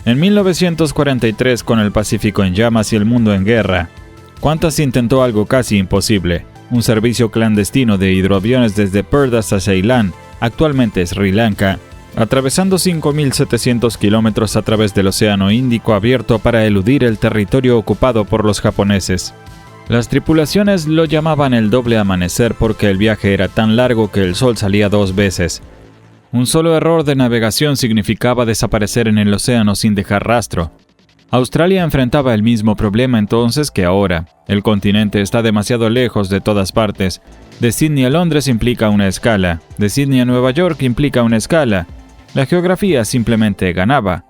En 1943, con el Pacífico en llamas y el mundo en guerra, Qantas intentó algo casi imposible, un servicio clandestino de hidroaviones desde Perth hasta Ceilán, actualmente Sri Lanka, atravesando 5.700 kilómetros a través del Océano Índico abierto para eludir el territorio ocupado por los japoneses. Las tripulaciones lo llamaban el doble amanecer porque el viaje era tan largo que el sol salía 2 veces. Un solo error de navegación significaba desaparecer en el océano sin dejar rastro. Australia enfrentaba el mismo problema entonces que ahora. El continente está demasiado lejos de todas partes. De Sydney a Londres implica una escala. De Sydney a Nueva York implica una escala. La geografía simplemente ganaba.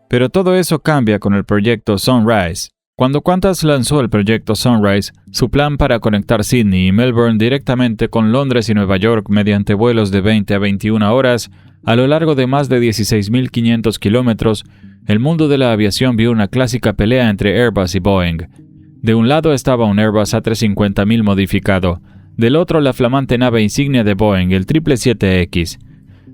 Pero todo eso cambia con el proyecto Sunrise. Cuando Qantas lanzó el proyecto Sunrise, su plan para conectar Sydney y Melbourne directamente con Londres y Nueva York mediante vuelos de 20 a 21 horas, a lo largo de más de 16.500 kilómetros, el mundo de la aviación vio una clásica pelea entre Airbus y Boeing. De un lado estaba un Airbus A350.000 modificado, del otro la flamante nave insignia de Boeing, el 777X.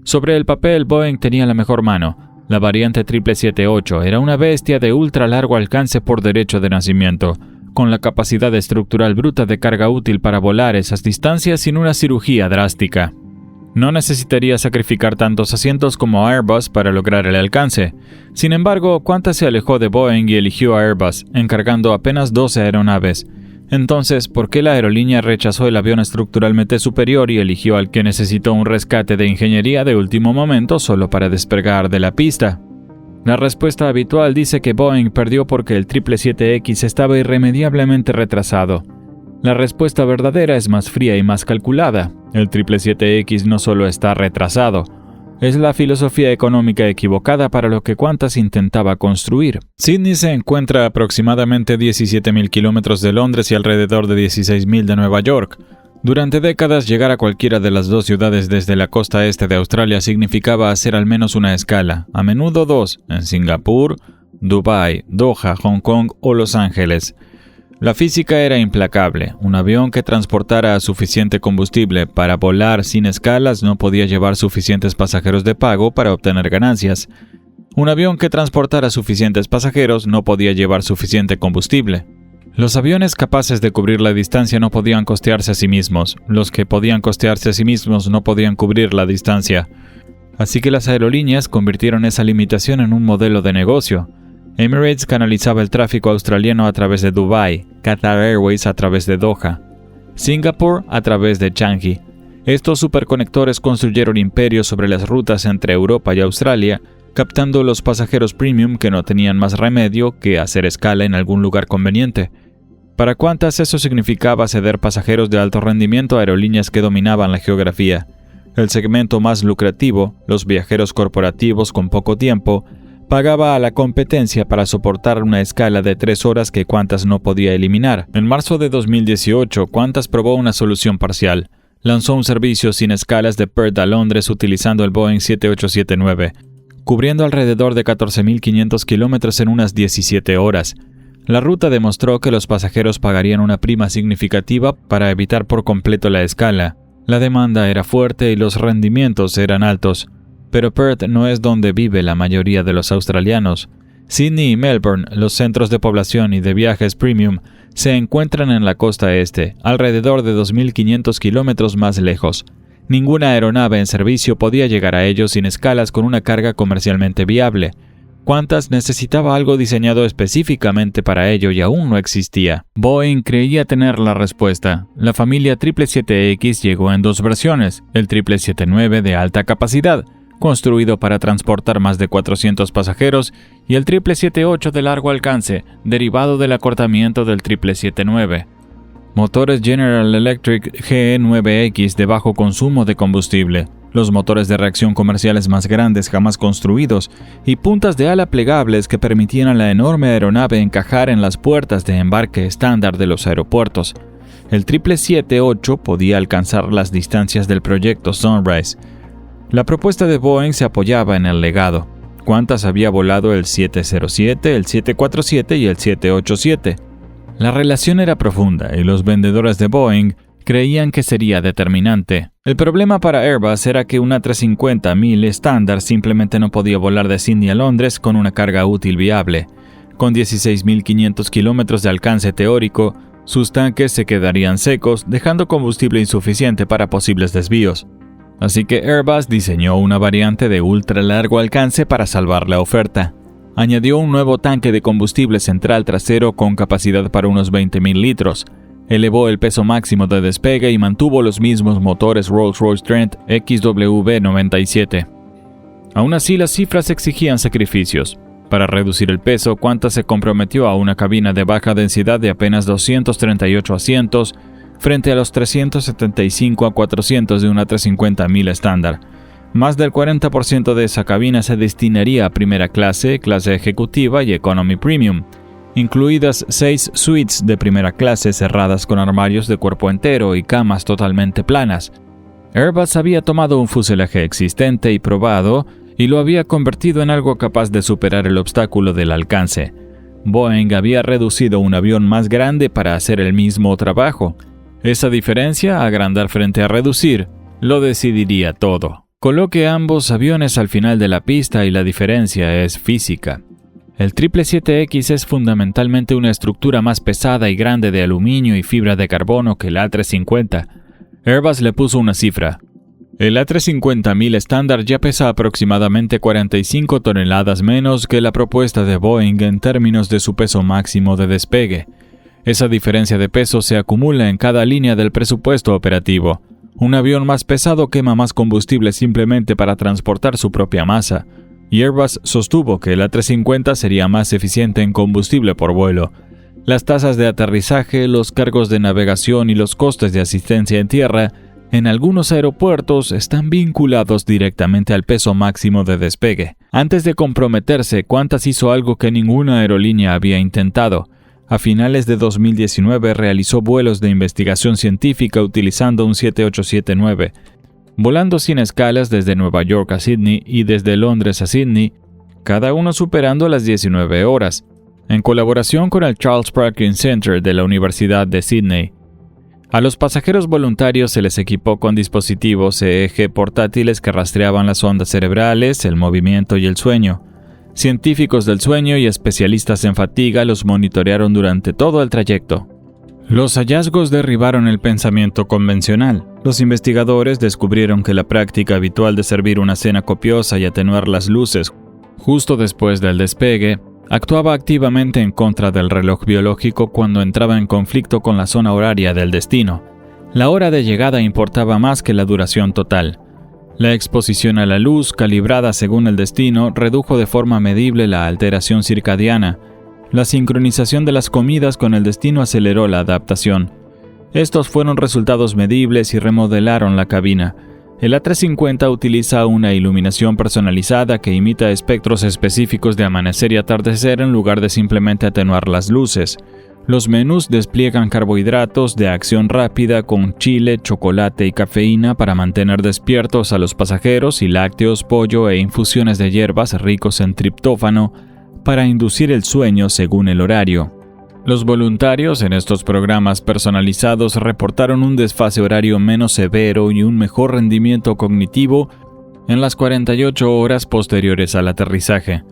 Sobre el papel, Boeing tenía la mejor mano. La variante 777-8 era una bestia de ultra largo alcance por derecho de nacimiento, con la capacidad estructural bruta de carga útil para volar esas distancias sin una cirugía drástica. No necesitaría sacrificar tantos asientos como Airbus para lograr el alcance. Sin embargo, Qantas se alejó de Boeing y eligió a Airbus, encargando apenas 12 aeronaves. Entonces, ¿por qué la aerolínea rechazó el avión estructuralmente superior y eligió al que necesitó un rescate de ingeniería de último momento solo para despegar de la pista? La respuesta habitual dice que Boeing perdió porque el 777X estaba irremediablemente retrasado. La respuesta verdadera es más fría y más calculada. El 777X no solo está retrasado, es la filosofía económica equivocada para lo que Qantas intentaba construir. Sydney se encuentra a aproximadamente 17.000 kilómetros de Londres y alrededor de 16.000 de Nueva York. Durante décadas, llegar a cualquiera de las dos ciudades desde la costa este de Australia significaba hacer al menos una escala, a menudo 2, en Singapur, Dubái, Doha, Hong Kong o Los Ángeles. La física era implacable. Un avión que transportara suficiente combustible para volar sin escalas no podía llevar suficientes pasajeros de pago para obtener ganancias. Un avión que transportara suficientes pasajeros no podía llevar suficiente combustible. Los aviones capaces de cubrir la distancia no podían costearse a sí mismos. Los que podían costearse a sí mismos no podían cubrir la distancia. Así que las aerolíneas convirtieron esa limitación en un modelo de negocio. Emirates canalizaba el tráfico australiano a través de Dubái, Qatar Airways a través de Doha, Singapur a través de Changi. Estos superconectores construyeron imperios sobre las rutas entre Europa y Australia, captando los pasajeros premium que no tenían más remedio que hacer escala en algún lugar conveniente. Para Qantas eso significaba ceder pasajeros de alto rendimiento a aerolíneas que dominaban la geografía. El segmento más lucrativo, los viajeros corporativos con poco tiempo, pagaba a la competencia para soportar una escala de 3 horas que Qantas no podía eliminar. En marzo de 2018, Qantas probó una solución parcial. Lanzó un servicio sin escalas de Perth a Londres utilizando el Boeing 7879, cubriendo alrededor de 14.500 kilómetros en unas 17 horas. La ruta demostró que los pasajeros pagarían una prima significativa para evitar por completo la escala. La demanda era fuerte y los rendimientos eran altos. Pero Perth no es donde vive la mayoría de los australianos. Sydney y Melbourne, los centros de población y de viajes premium, se encuentran en la costa este, alrededor de 2.500 kilómetros más lejos. Ninguna aeronave en servicio podía llegar a ellos sin escalas con una carga comercialmente viable. Qantas necesitaba algo diseñado específicamente para ello y aún no existía. Boeing creía tener la respuesta. La familia 777X llegó en 2 versiones, el 777-9 de alta capacidad, construido para transportar más de 400 pasajeros, y el 777-8 de largo alcance, derivado del acortamiento del 777-9. Motores General Electric GE9X de bajo consumo de combustible, los motores de reacción comerciales más grandes jamás construidos, y puntas de ala plegables que permitían a la enorme aeronave encajar en las puertas de embarque estándar de los aeropuertos. El 777-8 podía alcanzar las distancias del proyecto Sunrise. La propuesta de Boeing se apoyaba en el legado. Qantas había volado el 707, el 747 y el 787. La relación era profunda y los vendedores de Boeing creían que sería determinante. El problema para Airbus era que un A350-1000 estándar simplemente no podía volar de Sydney a Londres con una carga útil viable. Con 16.500 kilómetros de alcance teórico, sus tanques se quedarían secos, dejando combustible insuficiente para posibles desvíos. Así que Airbus diseñó una variante de ultra largo alcance para salvar la oferta. Añadió un nuevo tanque de combustible central trasero con capacidad para unos 20.000 litros. Elevó el peso máximo de despegue y mantuvo los mismos motores Rolls-Royce Trent XW97. Aún así, las cifras exigían sacrificios. Para reducir el peso, Qantas se comprometió a una cabina de baja densidad de apenas 238 asientos frente a los 375 a 400 de un A350-1000 estándar. Más del 40% de esa cabina se destinaría a primera clase, clase ejecutiva y economy premium, incluidas 6 suites de primera clase cerradas con armarios de cuerpo entero y camas totalmente planas. Airbus había tomado un fuselaje existente y probado y lo había convertido en algo capaz de superar el obstáculo del alcance. Boeing había reducido un avión más grande para hacer el mismo trabajo. Esa diferencia, agrandar frente a reducir, lo decidiría todo. Coloque ambos aviones al final de la pista y la diferencia es física. El 777X es fundamentalmente una estructura más pesada y grande de aluminio y fibra de carbono que el A350. Airbus le puso una cifra. El A350-1000 estándar ya pesa aproximadamente 45 toneladas menos que la propuesta de Boeing en términos de su peso máximo de despegue. Esa diferencia de peso se acumula en cada línea del presupuesto operativo. Un avión más pesado quema más combustible simplemente para transportar su propia masa, y Airbus sostuvo que el A350 sería más eficiente en combustible por vuelo. Las tasas de aterrizaje, los cargos de navegación y los costes de asistencia en tierra en algunos aeropuertos están vinculados directamente al peso máximo de despegue. Antes de comprometerse, Qantas hizo algo que ninguna aerolínea había intentado. A finales de 2019 realizó vuelos de investigación científica utilizando un 7879, volando sin escalas desde Nueva York a Sydney y desde Londres a Sydney, cada uno superando las 19 horas, en colaboración con el Charles Perkins Center de la Universidad de Sydney. A los pasajeros voluntarios se les equipó con dispositivos EEG portátiles que rastreaban las ondas cerebrales, el movimiento y el sueño. Científicos del sueño y especialistas en fatiga los monitorearon durante todo el trayecto. Los hallazgos derribaron el pensamiento convencional. Los investigadores descubrieron que la práctica habitual de servir una cena copiosa y atenuar las luces justo después del despegue actuaba activamente en contra del reloj biológico cuando entraba en conflicto con la zona horaria del destino. La hora de llegada importaba más que la duración total. La exposición a la luz, calibrada según el destino, redujo de forma medible la alteración circadiana. La sincronización de las comidas con el destino aceleró la adaptación. Estos fueron resultados medibles y remodelaron la cabina. El A350 utiliza una iluminación personalizada que imita espectros específicos de amanecer y atardecer en lugar de simplemente atenuar las luces. Los menús despliegan carbohidratos de acción rápida con chile, chocolate y cafeína para mantener despiertos a los pasajeros y lácteos, pollo e infusiones de hierbas ricos en triptófano para inducir el sueño según el horario. Los voluntarios en estos programas personalizados reportaron un desfase horario menos severo y un mejor rendimiento cognitivo en las 48 horas posteriores al aterrizaje.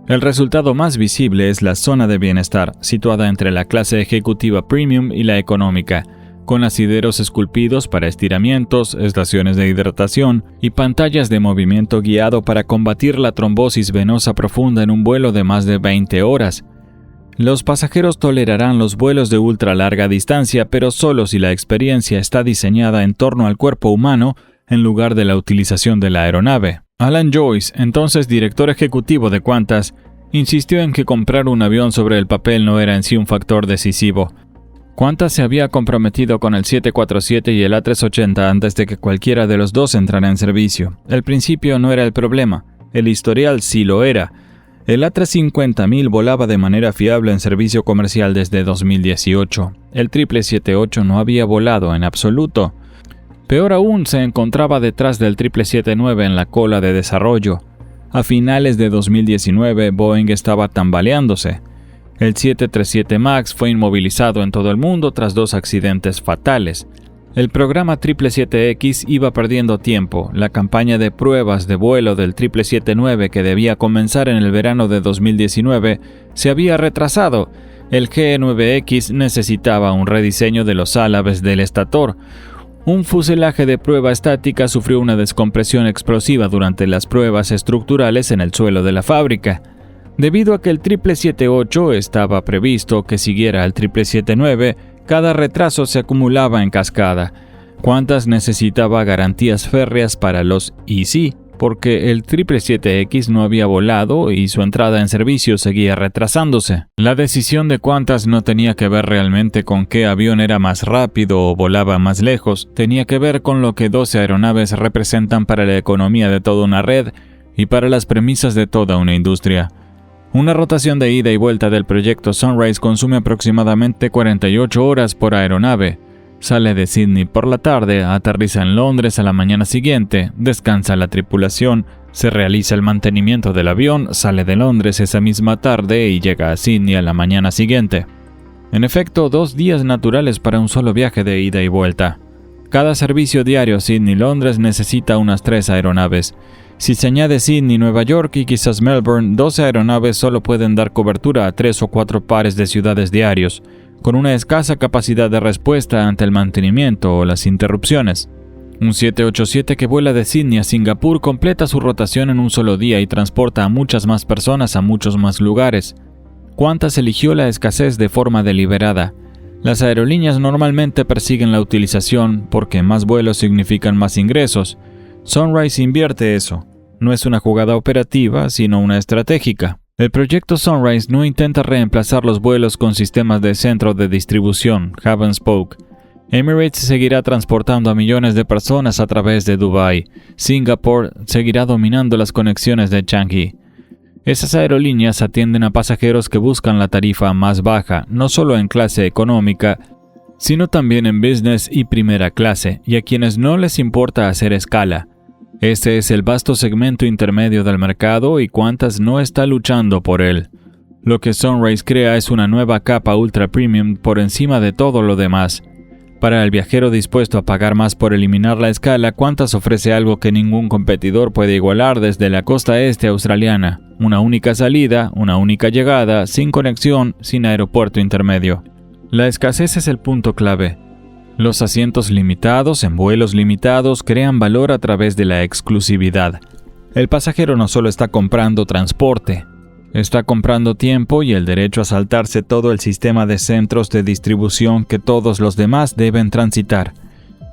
El resultado más visible es la zona de bienestar, situada entre la clase ejecutiva premium y la económica, con asideros esculpidos para estiramientos, estaciones de hidratación y pantallas de movimiento guiado para combatir la trombosis venosa profunda en un vuelo de más de 20 horas. Los pasajeros tolerarán los vuelos de ultra larga distancia, pero solo si la experiencia está diseñada en torno al cuerpo humano en lugar de la utilización de la aeronave. Alan Joyce, entonces director ejecutivo de Qantas, insistió en que comprar un avión sobre el papel no era en sí un factor decisivo. Qantas se había comprometido con el 747 y el A380 antes de que cualquiera de los dos entrara en servicio. El principio no era el problema, el historial sí lo era. El A350-1000 volaba de manera fiable en servicio comercial desde 2018. El 778 no había volado en absoluto. Peor aún, se encontraba detrás del 779 en la cola de desarrollo. A finales de 2019, Boeing estaba tambaleándose. El 737 MAX fue inmovilizado en todo el mundo tras 2 accidentes fatales. El programa 777X iba perdiendo tiempo. La campaña de pruebas de vuelo del 777-9 que debía comenzar en el verano de 2019 se había retrasado. El GE9X necesitaba un rediseño de los álabes del estator. Un fuselaje de prueba estática sufrió una descompresión explosiva durante las pruebas estructurales en el suelo de la fábrica. Debido a que el 778 estaba previsto que siguiera al 777-9, cada retraso se acumulaba en cascada. Qantas necesitaba garantías férreas para los EC, porque el 777X no había volado y su entrada en servicio seguía retrasándose. La decisión de Qantas no tenía que ver realmente con qué avión era más rápido o volaba más lejos, tenía que ver con lo que 12 aeronaves representan para la economía de toda una red y para las premisas de toda una industria. Una rotación de ida y vuelta del proyecto Sunrise consume aproximadamente 48 horas por aeronave. Sale de Sydney por la tarde, aterriza en Londres a la mañana siguiente, descansa la tripulación, se realiza el mantenimiento del avión, sale de Londres esa misma tarde y llega a Sydney a la mañana siguiente. En efecto, 2 días naturales para un solo viaje de ida y vuelta. Cada servicio diario Sydney-Londres necesita unas 3 aeronaves. Si se añade Sydney, Nueva York y quizás Melbourne, 12 aeronaves solo pueden dar cobertura a 3 o 4 pares de ciudades diarios, con una escasa capacidad de respuesta ante el mantenimiento o las interrupciones. Un 787 que vuela de Sydney a Singapur completa su rotación en un solo día y transporta a muchas más personas a muchos más lugares. Qantas eligió la escasez de forma deliberada. Las aerolíneas normalmente persiguen la utilización porque más vuelos significan más ingresos. Sunrise invierte eso. No es una jugada operativa, sino una estratégica. El proyecto Sunrise no intenta reemplazar los vuelos con sistemas de centro de distribución, hub and spoke. Emirates seguirá transportando a millones de personas a través de Dubái. Singapore seguirá dominando las conexiones de Changi. Esas aerolíneas atienden a pasajeros que buscan la tarifa más baja, no solo en clase económica, sino también en business y primera clase, y a quienes no les importa hacer escala. Este es el vasto segmento intermedio del mercado y Qantas no está luchando por él. Lo que Sunrise crea es una nueva capa ultra premium por encima de todo lo demás. Para el viajero dispuesto a pagar más por eliminar la escala, Qantas ofrece algo que ningún competidor puede igualar desde la costa este australiana: una única salida, una única llegada, sin conexión, sin aeropuerto intermedio. La escasez es el punto clave. Los asientos limitados en vuelos limitados crean valor a través de la exclusividad. El pasajero no solo está comprando transporte, está comprando tiempo y el derecho a saltarse todo el sistema de centros de distribución que todos los demás deben transitar.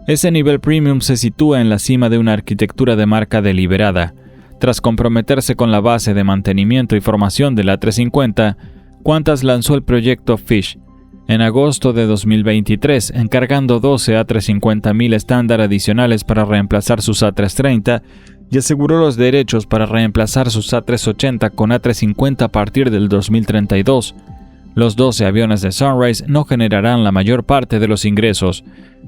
Ese nivel premium se sitúa en la cima de una arquitectura de marca deliberada. Tras comprometerse con la base de mantenimiento y formación del A350, Qantas lanzó el proyecto Fish en agosto de 2023, encargando 12 A350.000 estándar adicionales para reemplazar sus A330 y aseguró los derechos para reemplazar sus A380 con A350 a partir del 2032. Los 12 aviones de Sunrise no generarán la mayor parte de los ingresos.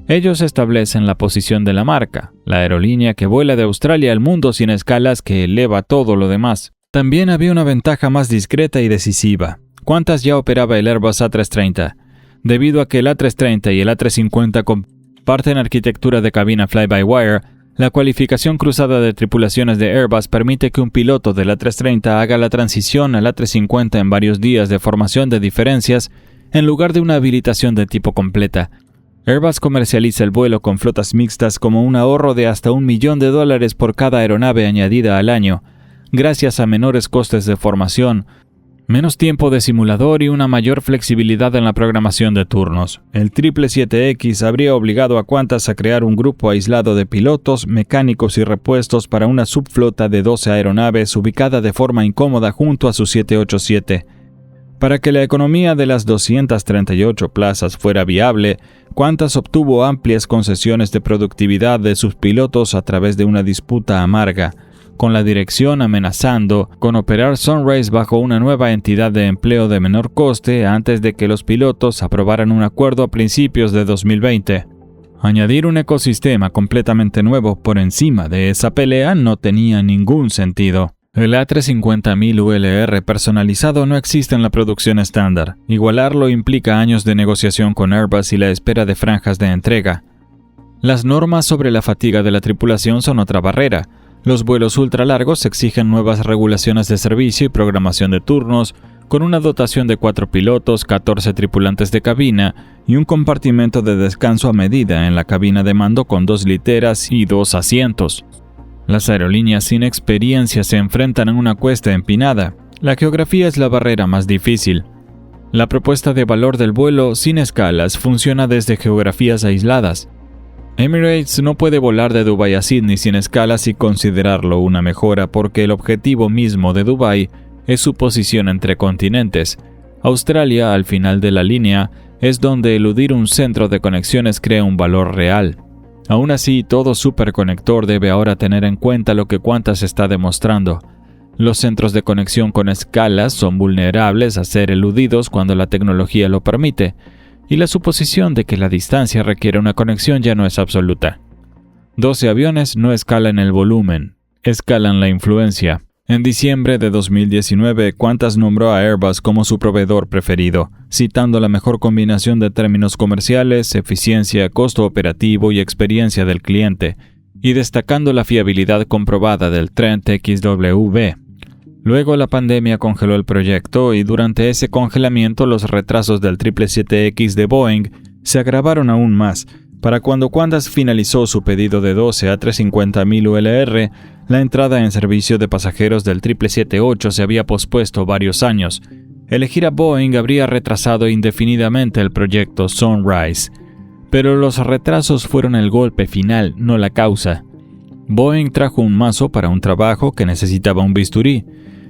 Ellos establecen la posición de la marca, la aerolínea que vuela de Australia al mundo sin escalas que eleva todo lo demás. También había una ventaja más discreta y decisiva. Qantas ya operaba el Airbus A330. Debido a que el A330 y el A350 comparten arquitectura de cabina fly-by-wire, la cualificación cruzada de tripulaciones de Airbus permite que un piloto del A330 haga la transición al A350 en varios días de formación de diferencias en lugar de una habilitación de tipo completa. Airbus comercializa el vuelo con flotas mixtas como un ahorro de hasta $1 millón por cada aeronave añadida al año, gracias a menores costes de formación, menos tiempo de simulador y una mayor flexibilidad en la programación de turnos. El 777X habría obligado a Qantas a crear un grupo aislado de pilotos, mecánicos y repuestos para una subflota de 12 aeronaves ubicada de forma incómoda junto a su 787. Para que la economía de las 238 plazas fuera viable, Qantas obtuvo amplias concesiones de productividad de sus pilotos a través de una disputa amarga, con la dirección amenazando con operar Sunrise bajo una nueva entidad de empleo de menor coste antes de que los pilotos aprobaran un acuerdo a principios de 2020. Añadir un ecosistema completamente nuevo por encima de esa pelea no tenía ningún sentido. El A350.000 ULR personalizado no existe en la producción estándar. Igualarlo implica años de negociación con Airbus y la espera de franjas de entrega. Las normas sobre la fatiga de la tripulación son otra barrera. Los vuelos ultralargos exigen nuevas regulaciones de servicio y programación de turnos, con una dotación de 4 pilotos, 14 tripulantes de cabina y un compartimento de descanso a medida en la cabina de mando con 2 literas y 2 asientos. Las aerolíneas sin experiencia se enfrentan a una cuesta empinada. La geografía es la barrera más difícil. La propuesta de valor del vuelo sin escalas funciona desde geografías aisladas. Emirates no puede volar de Dubái a Sydney sin escalas y considerarlo una mejora porque el objetivo mismo de Dubái es su posición entre continentes. Australia, al final de la línea, es donde eludir un centro de conexiones crea un valor real. Aún así, todo superconector debe ahora tener en cuenta lo que Qantas está demostrando. Los centros de conexión con escalas son vulnerables a ser eludidos cuando la tecnología lo permite, y la suposición de que la distancia requiere una conexión ya no es absoluta. 12 aviones no escalan el volumen, escalan la influencia. En diciembre de 2019, Qantas nombró a Airbus como su proveedor preferido, citando la mejor combinación de términos comerciales, eficiencia, costo operativo y experiencia del cliente, y destacando la fiabilidad comprobada del Trent XWB. Luego la pandemia congeló el proyecto y durante ese congelamiento los retrasos del 777X de Boeing se agravaron aún más. Para cuando Qantas finalizó su pedido de 12 A350.000 ULR, la entrada en servicio de pasajeros del 777-8 se había pospuesto varios años. Elegir a Boeing habría retrasado indefinidamente el proyecto Sunrise. Pero los retrasos fueron el golpe final, no la causa. Boeing trajo un mazo para un trabajo que necesitaba un bisturí.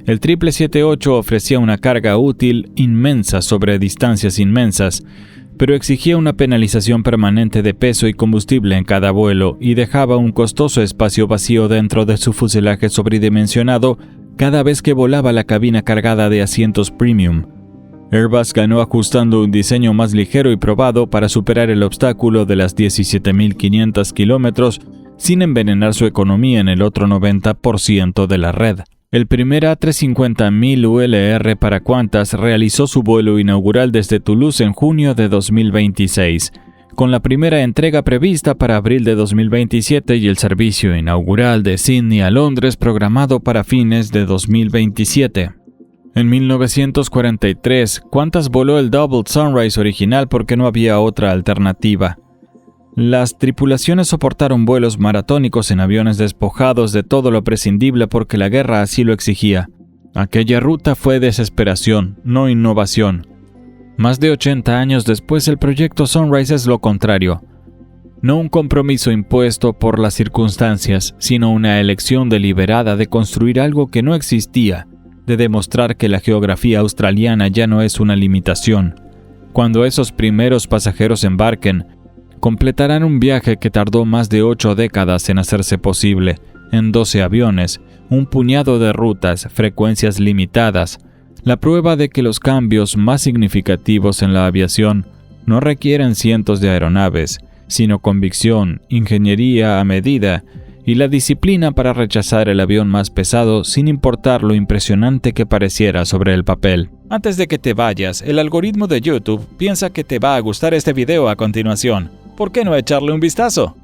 El 777-8 ofrecía una carga útil inmensa sobre distancias inmensas, pero exigía una penalización permanente de peso y combustible en cada vuelo y dejaba un costoso espacio vacío dentro de su fuselaje sobredimensionado cada vez que volaba la cabina cargada de asientos premium. Airbus ganó ajustando un diseño más ligero y probado para superar el obstáculo de las 17.500 kilómetros sin envenenar su economía en el otro 90% de la red. El primer A350.000 ULR para Qantas realizó su vuelo inaugural desde Toulouse en junio de 2026, con la primera entrega prevista para abril de 2027 y el servicio inaugural de Sydney a Londres programado para fines de 2027. En 1943, Qantas voló el Double Sunrise original porque no había otra alternativa. Las tripulaciones soportaron vuelos maratónicos en aviones despojados de todo lo prescindible porque la guerra así lo exigía. Aquella ruta fue desesperación, no innovación. Más de 80 años después, el proyecto Sunrise es lo contrario. No un compromiso impuesto por las circunstancias, sino una elección deliberada de construir algo que no existía, de demostrar que la geografía australiana ya no es una limitación. Cuando esos primeros pasajeros embarquen, completarán un viaje que tardó más de 8 décadas en hacerse posible, en 12 aviones, un puñado de rutas, frecuencias limitadas, la prueba de que los cambios más significativos en la aviación no requieren cientos de aeronaves, sino convicción, ingeniería a medida y la disciplina para rechazar el avión más pesado sin importar lo impresionante que pareciera sobre el papel. Antes de que te vayas, el algoritmo de YouTube piensa que te va a gustar este video a continuación. ¿Por qué no echarle un vistazo?